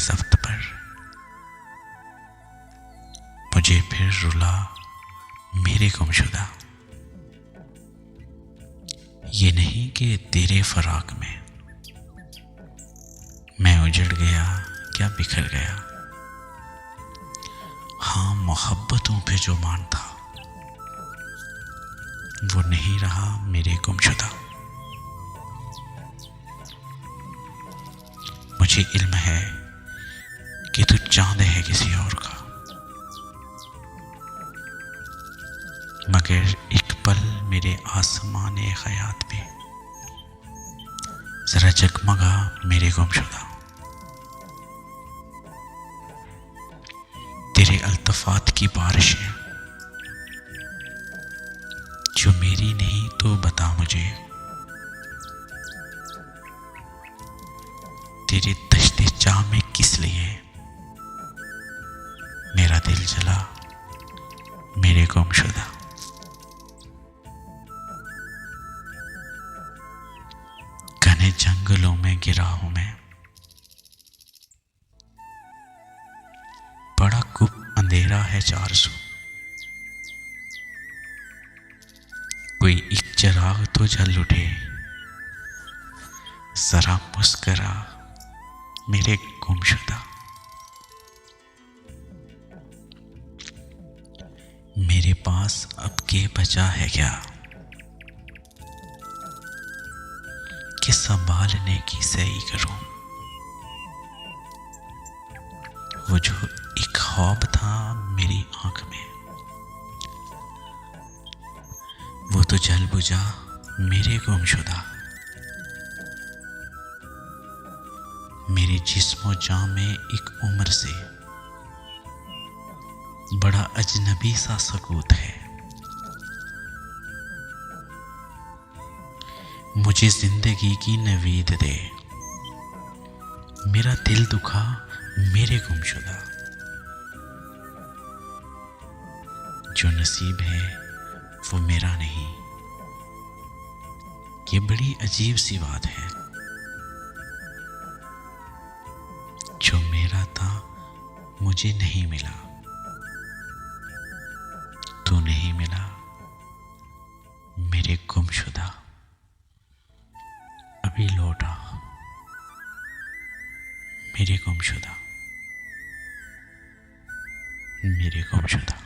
ज़ब्त पर। मुझे फिर रुला मेरे गुमशुदा। ये नहीं कि तेरे फराक में मैं उजड़ गया क्या बिखर गया। हाँ, मोहब्बतों पे जो मान था वो नहीं रहा मेरे गुमशुदा। मुझे इल्म है कि तू चांद है किसी और का, मगर एक पल मेरे आसमाने ख़यात पे जरा जगमगा मेरे गुमशुदा। तेरे अल्तफ़ात की बारिशें जो मेरी नहीं तो बता मुझे, तेरे दश्ते चाह में किस लिए मेरा दिल जला मेरे गुमशुदा। घने जंगलों में गिरा हूं मैं, बड़ा गुप अंधेरा है चार सौ। कोई एक चिराग तो जल उठे, जरा मुस्करा मेरे गुमशुदा। मेरे पास अब के बचा है क्या कि संभालने की सही करूं। वो जो एक ख्वाब था मेरी आंख में, वो तो जल बुझा मेरे गुमशुदा। मेरे जिस्मो जां में एक उम्र से बड़ा अजनबी सा सकूत है। मुझे जिंदगी की नवीद दे, मेरा दिल दुखा मेरे गुमशुदा। जो नसीब है वो मेरा नहीं, ये बड़ी अजीब सी बात है। जो मेरा था मुझे नहीं मिला, तू नहीं मिला मेरे गुमशुदा। अभी लौटा मेरे गुमशुदा, मेरे गुमशुदा।